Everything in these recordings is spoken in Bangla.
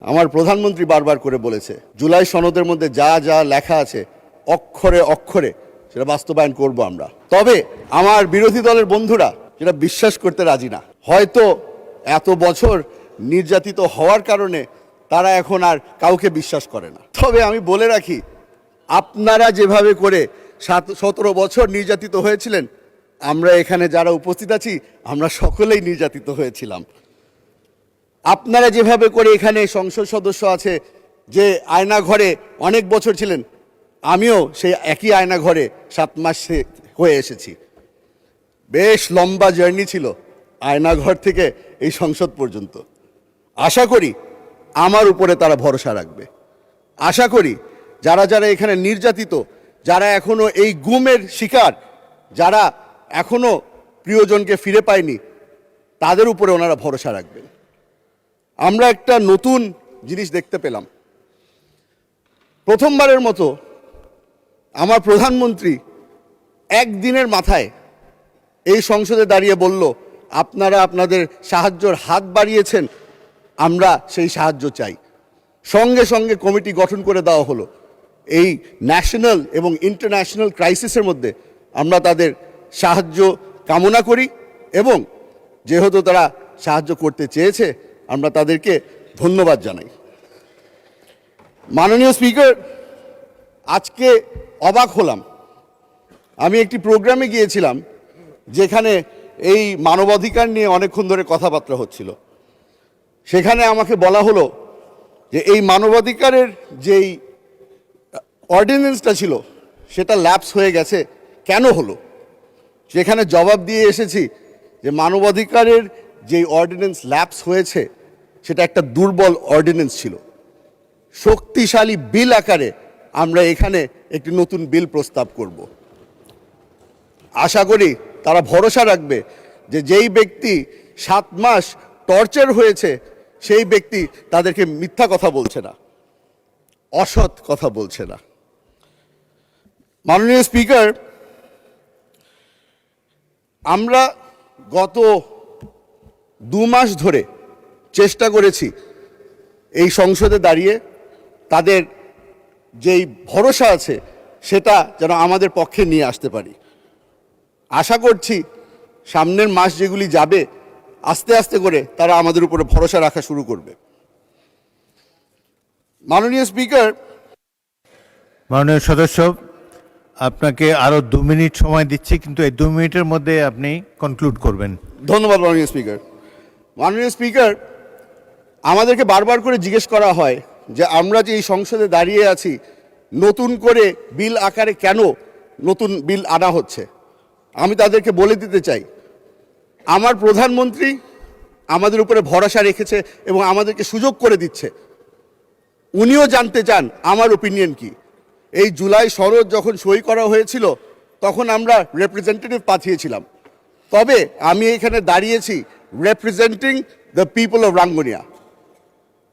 আমার প্রধানমন্ত্রী বারবার করে বলেছে জুলাই সনদের মধ্যে যা যা লেখা আছে অক্ষরে অক্ষরে সেটা বাস্তবায়ন করব আমরা। তবে আমার বিরোধী দলের বন্ধুরা যেটা বিশ্বাস করতে রাজি না, হয়তো এত বছর নির্যাতিত হওয়ার কারণে তারা এখন আর কাউকে বিশ্বাস করে না। তবে আমি বলে রাখি, আপনারা যেভাবে করে 17 বছর নির্যাতিত হয়েছিলেন, আমরা এখানে যারা উপস্থিত আছি আমরা সকলেই নির্যাতিত হয়েছিলাম। আপনারা যেভাবে করে এখানে সংসদ সদস্য আছে যে আয়না ঘরে অনেক বছর ছিলেন, আমিও সেই একই আয়না ঘরে 7 মাস হয়ে এসেছি। বেশ লম্বা জার্নি ছিল আয়না ঘর থেকে এই সংসদ পর্যন্ত। আশা করি আমার উপরে তারা ভরসা রাখবে। আশা করি যারা যারা এখানে নির্যাতিত, যারা এখনো এই গুমের শিকার, যারা এখনো প্রিয়জনকে ফিরে পায়নি, তাদের উপরে ওনারা ভরসা রাখবেন। আমরা একটা নতুন জিনিস দেখতে পেলাম। প্রথমবারের মতো আমার প্রধানমন্ত্রী একদিনের মাথায় এই সংসদে দাঁড়িয়ে বলল, আপনারা আপনাদের সাহায্যের হাত বাড়িয়েছেন, আমরা সেই সাহায্য চাই। সঙ্গে সঙ্গে কমিটি গঠন করে দেওয়া হলো। এই ন্যাশনাল এবং ইন্টারন্যাশনাল ক্রাইসিসের মধ্যে আমরা তাদের সাহায্য কামনা করি এবং যেহেতু তারা সাহায্য করতে চেয়েছে আমরা তাদেরকে ধন্যবাদ জানাই। মাননীয় স্পিকার, আজকে অবাক হলাম। আমি একটি প্রোগ্রামে গিয়েছিলাম যেখানে এই মানবাধিকার নিয়ে অনেকক্ষণ ধরে কথাবার্তা হচ্ছিল। সেখানে আমাকে বলা হলো যে এই মানবাধিকারের যেই অর্ডিন্যান্সটা ছিল সেটা ল্যাপস হয়ে গেছে, কেন হলো? সেখানে জবাব দিয়ে এসেছি যে মানবাধিকারের যেই অর্ডিন্যান্স ল্যাপস হয়েছে সেটা একটা দুর্বল অর্ডিন্যান্স ছিল। শক্তিশালী বিল আকারে আমরা এখানে একটি নতুন বিল প্রস্তাব করব। আশা করি তারা ভরসা রাখবে যে যেই ব্যক্তি 7 মাস টর্চার হয়েছে সেই ব্যক্তি তাদেরকে মিথ্যা কথা বলছে না, অসৎ কথা বলছে না। মাননীয় স্পিকার, আমরা গত 2 মাস ধরে চেষ্টা করেছি এই সংসদে দাঁড়িয়ে তাদের যেই ভরসা আছে সেটা যেন আমাদের পক্ষে নিয়ে আসতে পারি। আশা করছি সামনের মাস যেগুলি যাবে আস্তে আস্তে করে তারা আমাদের উপরে ভরসা রাখা শুরু করবে। মাননীয় স্পিকার, মাননীয় সদস্য, আপনাকে আরো 2 মিনিট সময় দিচ্ছি, কিন্তু এই 2 মিনিটের মধ্যে আপনি কনক্লুড করবেন। ধন্যবাদ মাননীয় স্পিকার। মাননীয় স্পিকার, আমাদেরকে বারবার করে জিজ্ঞেস করা হয় যে আমরা যে এই সংসদে দাঁড়িয়ে আছি নতুন করে বিল আকারে কেন নতুন বিল আনা হচ্ছে। আমি তাদেরকে বলে দিতে চাই, আমার প্রধানমন্ত্রী আমাদের উপরে ভরসা রেখেছে এবং আমাদেরকে সুযোগ করে দিচ্ছে। উনিও জানতে চান আমার ওপিনিয়ন কি। এই জুলাই সনদ যখন সই করা হয়েছিল তখন আমরা রিপ্রেজেন্টেটিভ পাঠিয়েছিলাম, তবে আমি এখানে দাঁড়িয়েছি representing the people of Rangunia.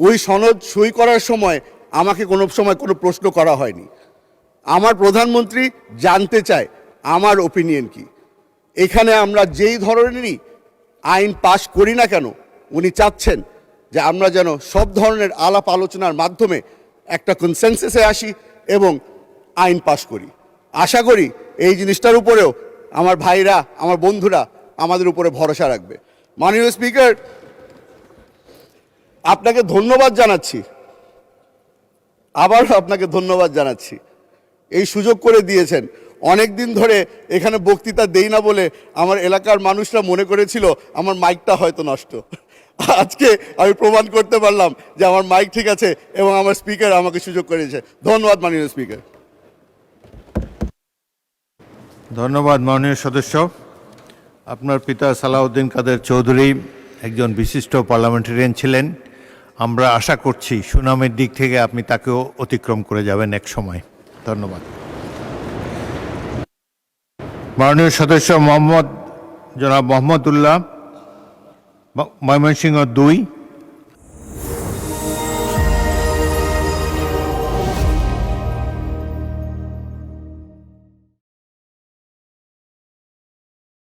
ওই সনদ সই করার সময় আমাকে কোনো সময় কোনো প্রশ্ন করা হয়নি। আমার প্রধানমন্ত্রী জানতে চায় আমার ওপিনিয়ন কি। এখানে আমরা যেই ধরনেরই আইন পাশ করি না কেন, উনি চাচ্ছেন যে আমরা যেন সব ধরনের আলাপ আলোচনার মাধ্যমে একটা কনসেনসাসে আসি এবং আইন পাশ করি। আশা করি এই জিনিসটার উপরেও আমার ভাইরা, আমার বন্ধুরা আমাদের উপরে ভরসা রাখবে। মাননীয় স্পিকার, আপনাকে ধন্যবাদ জানাচ্ছি, আবারও আপনাকে ধন্যবাদ জানাচ্ছি। এই সুযোগ করে দিয়েছেন। অনেক দিন ধরে এখানে বক্তৃতা দেই না বলে আমার এলাকার মানুষরা মনে করেছিল আমার মাইকটা হয়তো নষ্ট। আজকে আমি প্রমাণ করতে পারলাম যে আমার মাইক ঠিক আছে এবং আমার স্পিকার আমাকে সুযোগ করেছে। ধন্যবাদ মাননীয় স্পিকার। ধন্যবাদ মাননীয় সদস্য। আপনার পিতা সালাউদ্দিন কাদের চৌধুরী একজন বিশিষ্ট পার্লামেন্টারিয়ান ছিলেন। আমরা আশা করছি সুনামের দিক থেকে আপনি তাকেও অতিক্রম করে যাবেন এক সময়। ধন্যবাদ। মাননীয় সদস্য জনাব মোহাম্মদুল্লাহ, ময়মনসিংহ 2।